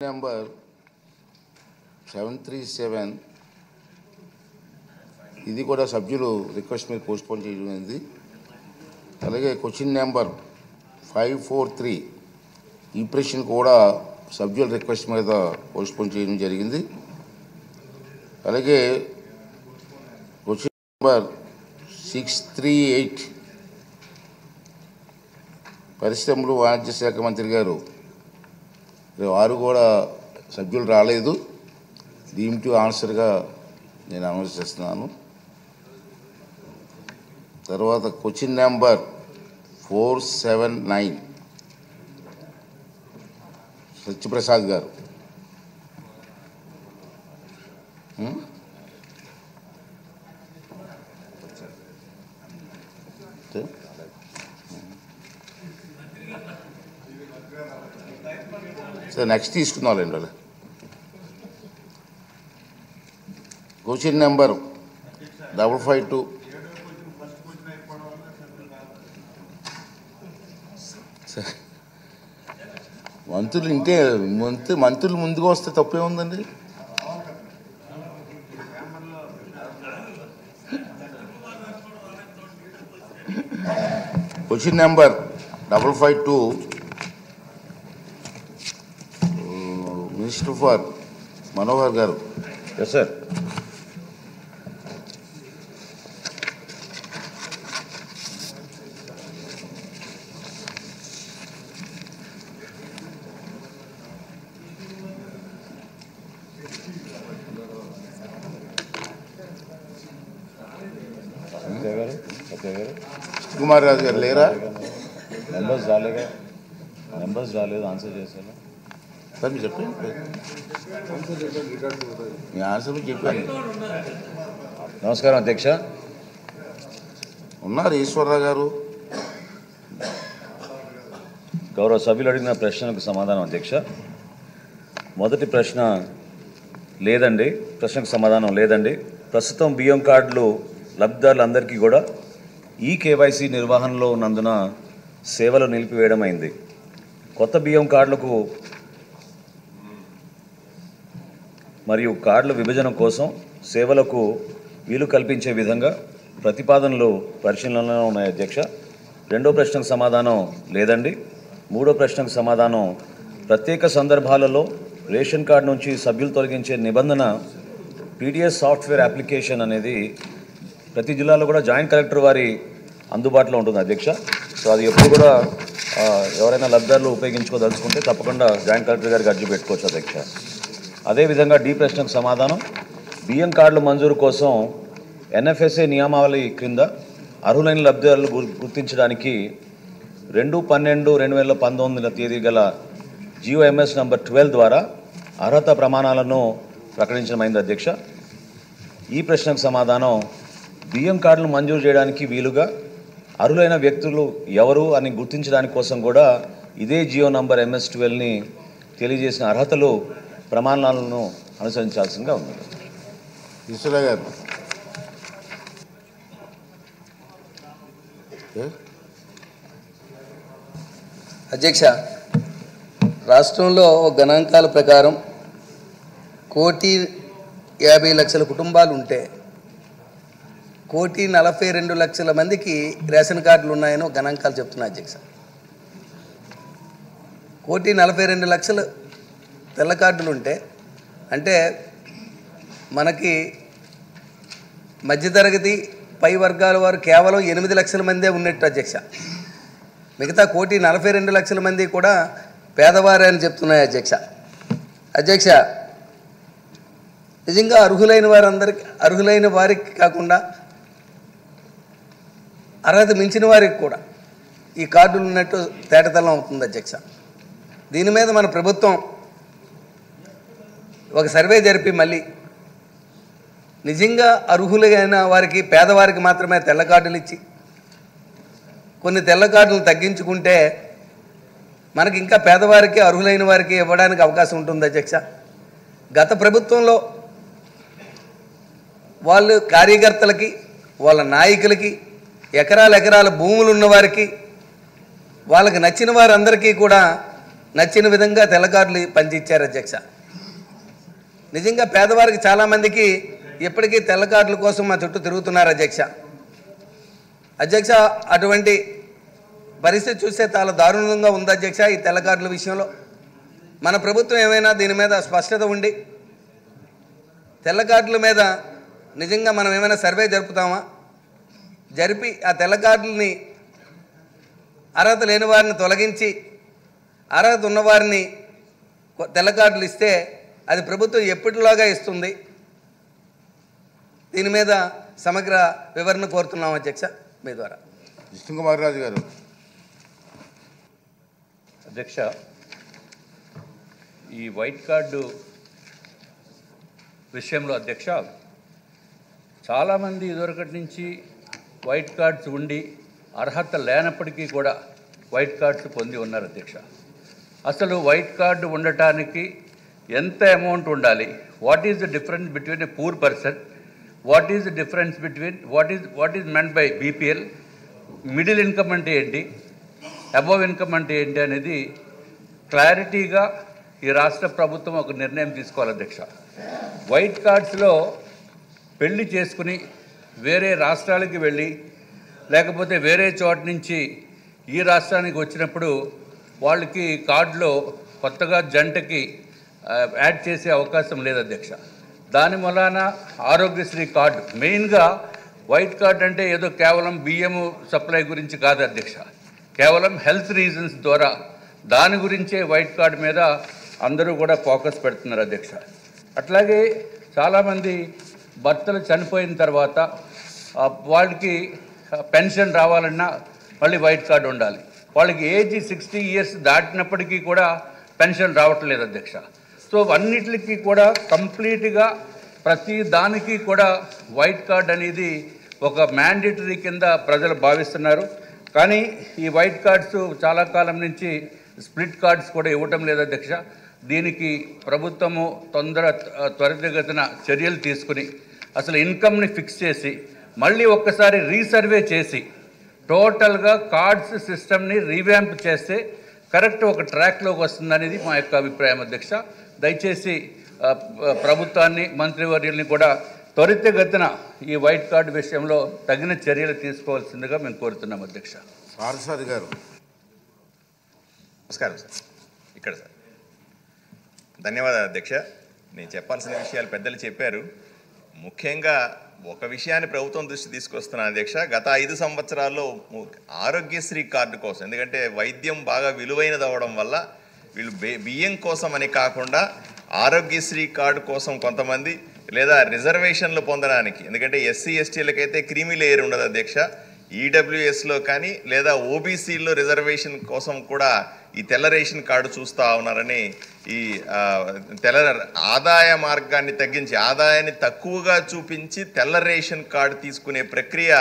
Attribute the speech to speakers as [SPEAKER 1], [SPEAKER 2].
[SPEAKER 1] Number 737 ఇది కూడా సభ్యులు రిక్వెస్ట్ మీద పోస్ట్పోన్ చేయడం. అలాగే క్వశ్చన్ నెంబర్ 543 ఈ ప్రశ్న కూడా సభ్యుల రిక్వెస్ట్ మీద పోస్ట్పోన్ చేయడం జరిగింది. అలాగే క్వశ్చన్ నెంబర్ 638 పరిశ్రమలు వాణిజ్య శాఖ మంత్రి గారు వారు కూడా సభ్యులు రాలేదు. దీనికి ఆన్సర్గా నేను అనౌన్స్ చేస్తున్నాను. తర్వాత క్వశ్చన్ నెంబర్ 479 సత్యప్రసాద్ గారు. సార్ నెక్స్ట్ తీసుకున్నాండి. వాళ్ళు క్వశ్చన్ నెంబర్ 552 మంత్రులు ఇంటే మంత్రులు ముందుగా వస్తే తప్పే ఉందండి. Question number 552 minister for Manohar గారు.
[SPEAKER 2] Yes sir.
[SPEAKER 1] కుమార్ రాజు గారు లేరా?
[SPEAKER 2] నెంబర్స్ రాలేదు. ఆన్సర్ చేశాను
[SPEAKER 1] సార్. మీరు చెప్పండి. మీ ఆన్సర్ చెప్పండి.
[SPEAKER 2] నమస్కారం అధ్యక్ష.
[SPEAKER 1] ఉన్నారు ఈశ్వరరావు గారు.
[SPEAKER 2] గౌరవ సభ్యులు అడిగిన ప్రశ్నకు సమాధానం అధ్యక్ష. మొదటి ప్రశ్న లేదండి. ప్రశ్నకు సమాధానం లేదండి. ప్రస్తుతం బియ్యం కార్డులు లబ్ధిదారులందరికీ కూడా ఈ కేవైసీ నిర్వహణలో ఉన్నందున సేవలు నిలిపివేయడం అయింది. కొత్త బియ్యం కార్డులకు మరియు కార్డుల విభజన కోసం సేవలకు వీలు కల్పించే విధంగా ప్రతిపాదనలు పరిశీలనలో ఉన్నాయి అధ్యక్ష. రెండో ప్రశ్నకు సమాధానం లేదండి. మూడో ప్రశ్నకు సమాధానం ప్రత్యేక సందర్భాలలో రేషన్ కార్డు నుంచి సభ్యులు తొలగించే నిబంధన పీడిఎస్ సాఫ్ట్వేర్ అప్లికేషన్ అనేది ప్రతి జిల్లాలో కూడా జాయింట్ కలెక్టర్ వారి అందుబాటులో ఉంటుంది అధ్యక్ష. సో అది ఎప్పుడు కూడా ఎవరైనా లబ్ధిదారులు ఉపయోగించుకోదలుచుకుంటే తప్పకుండా జాయింట్ కలెక్టర్ గారికి అర్జీ పెట్టుకోవచ్చు అధ్యక్ష. అదేవిధంగా డి ప్రశ్నకు సమాధానం బియ్యం కార్డుల మంజూరు కోసం ఎన్ఎఫ్ఎస్ఏ నియమావళి క్రింద అర్హులైన లబ్ధిదారులు గుర్తించడానికి 2/12/2019 తేదీ గల GOMS నంబర్ 12 ద్వారా అర్హత ప్రమాణాలను ప్రకటించడమైంది అధ్యక్ష. ఈ ప్రశ్నకు సమాధానం బియ్యం కార్డులు మంజూరు చేయడానికి వీలుగా అర్హులైన వ్యక్తులు ఎవరు అని గుర్తించడానికి కోసం కూడా ఇదే GO నంబర్ MS-12ని తెలియజేసిన అర్హతలు ప్రమాణాలను అనుసరించాల్సిందిగా ఉంది.
[SPEAKER 1] ఈశ్వరరావు గారు.
[SPEAKER 3] అధ్యక్ష, రాష్ట్రంలో గణాంకాల ప్రకారం 1,50,00,000 కుటుంబాలు ఉంటే 1,42,00,000 మందికి రేషన్ కార్డులు ఉన్నాయని గణాంకాలు చెప్తున్నాయి అధ్యక్ష. 1,42,00,000 తెల్ల కార్డులు ఉంటే అంటే మనకి మధ్యతరగతి పై వర్గాల వారు కేవలం 8 లక్షల మందే ఉన్నట్టు అధ్యక్ష. మిగతా 1,42,00,000 మంది కూడా పేదవారే అని చెప్తున్నాయి అధ్యక్ష. అధ్యక్ష, నిజంగా అర్హులైన వారికి కాకుండా అర్హత మించిన వారికి కూడా ఈ కార్డులు ఉన్నట్టు తేటతెల్లం అవుతుంది అధ్యక్ష. దీని మీద మన ప్రభుత్వం ఒక సర్వే జరిపి మళ్ళీ నిజంగా అర్హులైన వారికి పేదవారికి మాత్రమే తెల్ల కార్డులు ఇచ్చి కొన్ని తెల్ల కార్డులు తగ్గించుకుంటే మనకి ఇంకా పేదవారికి అర్హులైన వారికి ఇవ్వడానికి అవకాశం ఉంటుంది అధ్యక్ష. గత ప్రభుత్వంలో వాళ్ళు కార్యకర్తలకి వాళ్ళ నాయకులకి ఎకరాల భూములు ఉన్నవారికి వాళ్ళకి నచ్చిన వారందరికీ కూడా నచ్చిన విధంగా తెల్ల కార్డులు పంచిచ్చారు అధ్యక్ష. నిజంగా పేదవారికి చాలామందికి ఇప్పటికీ తెల్ల కార్డుల కోసం మా చుట్టూ తిరుగుతున్నారు అధ్యక్ష. అటువంటి పరిస్థితి చూస్తే చాలా దారుణంగా ఉంది అధ్యక్ష. ఈ తెల్ల కార్డుల విషయంలో మన ప్రభుత్వం ఏమైనా దీని మీద స్పష్టత ఉండి తెల్ల కార్డుల మీద నిజంగా మనం ఏమైనా సర్వే జరుపుతామా, జరిపి ఆ తెల్ల కార్డులని అర్హత లేని వారిని తొలగించి అర్హత ఉన్నవారిని తెల్ల కార్డులు ఇస్తే అది ప్రభుత్వం ఎప్పటిలాగా ఇస్తుంది. దీని మీద సమగ్ర వివరణ కోరుతున్నాం అధ్యక్ష మీ ద్వారా.
[SPEAKER 1] విష్ణుకుమార్ రాజు గారు.
[SPEAKER 4] అధ్యక్ష, ఈ వైట్ కార్డు విషయంలో అధ్యక్ష, చాలామంది ఇదివరకటి నుంచి వైట్ కార్డ్స్ ఉండి అర్హత లేనప్పటికీ కూడా వైట్ కార్డ్స్ పొంది ఉన్నారు అధ్యక్ష. అసలు వైట్ కార్డు ఉండటానికి ఎంత అమౌంట్ ఉండాలి? What is the difference between a poor person? What is the difference between what is meant by BPL? Middle income అంటే ఏంటి, అబోవ్ ఇన్కమ్ అంటే ఏంటి అనేది క్లారిటీగా ఈ రాష్ట్ర ప్రభుత్వం ఒక నిర్ణయం తీసుకోవాలి అధ్యక్ష. వైట్ కార్డ్స్లో పెళ్లి చేసుకుని వేరే రాష్ట్రాలకి వెళ్ళి లేకపోతే వేరే చోట నుంచి ఈ రాష్ట్రానికి వచ్చినప్పుడు వాళ్ళకి కార్డులో కొత్తగా జంటకి యాడ్ చేసే అవకాశం లేదు అధ్యక్ష. దాని వలన ఆరోగ్యశ్రీ కార్డు మెయిన్గా వైట్ కార్డ్ అంటే ఏదో కేవలం బియ్యము సప్లై గురించి కాదు అధ్యక్ష, కేవలం హెల్త్ రీజన్స్ ద్వారా దాని గురించే వైట్ కార్డు మీద అందరూ కూడా ఫోకస్ పెడుతున్నారు అధ్యక్ష. అట్లాగే చాలామంది భర్తలు చనిపోయిన తర్వాత వాళ్ళకి పెన్షన్ రావాలన్నా మళ్ళీ వైట్ కార్డు ఉండాలి. వాళ్ళకి ఏజ్ 60 years దాటినప్పటికీ కూడా పెన్షన్ రావట్లేదు అధ్యక్ష. సో అన్నిటికీ కూడా కంప్లీట్గా ప్రతి దానికి కూడా వైట్ కార్డ్ అనేది ఒక మ్యాండేటరీ కింద ప్రజలు భావిస్తున్నారు. కానీ ఈ వైట్ కార్డ్స్ చాలా కాలం నుంచి స్ప్లిట్ కార్డ్స్ కూడా ఇవ్వటం లేదు అధ్యక్ష. దీనికి ప్రభుత్వము త్వరితగతిన చర్యలు తీసుకుని అసలు ఇన్కమ్ని ఫిక్స్ చేసి మళ్ళీ ఒక్కసారి రీసర్వే చేసి టోటల్గా కార్డ్స్ సిస్టమ్ని రీవ్యాంప్ చేస్తే కరెక్ట్ ఒక ట్రాక్లోకి వస్తుందనేది మా యొక్క అభిప్రాయం అధ్యక్ష. దయచేసి ప్రభుత్వాన్ని మంత్రివర్యుల్ని కూడా త్వరితగతిన ఈ వైట్ కార్డు విషయంలో తగిన చర్యలు తీసుకోవాల్సిందిగా మేము కోరుతున్నాం అధ్యక్ష.
[SPEAKER 1] పార్సాది గారు.
[SPEAKER 5] నమస్కారం సార్. ఇక్కడ సార్ ధన్యవాదాలు అధ్యక్ష. నేను చెప్పాల్సిన విషయాలు పెద్దలు చెప్పారు. ముఖ్యంగా ఒక విషయాన్ని ప్రభుత్వం దృష్టి తీసుకొస్తున్నాను అధ్యక్ష. గత 5 సంవత్సరాల్లో ఆరోగ్యశ్రీ కార్డు కోసం, ఎందుకంటే వైద్యం బాగా విలువైనది అవ్వడం వల్ల వీళ్ళు బియ్యం కోసం అని కాకుండా ఆరోగ్యశ్రీ కార్డు కోసం కొంతమంది లేదా రిజర్వేషన్లు పొందడానికి, ఎందుకంటే ఎస్సీ ఎస్టీలకైతే క్రీమీ లేయర్ ఉండదు అధ్యక్ష, ఈడబ్ల్యూఎస్లో కానీ లేదా ఓబీసీలో రిజర్వేషన్ కోసం కూడా ఈ తెల్ల రేషన్ కార్డు చూస్తూ ఉన్నారని, ఈ తెల్ల ఆదాయ మార్గాన్ని తగ్గించి ఆదాయాన్ని తక్కువగా చూపించి తెల్ల రేషన్ కార్డు తీసుకునే ప్రక్రియ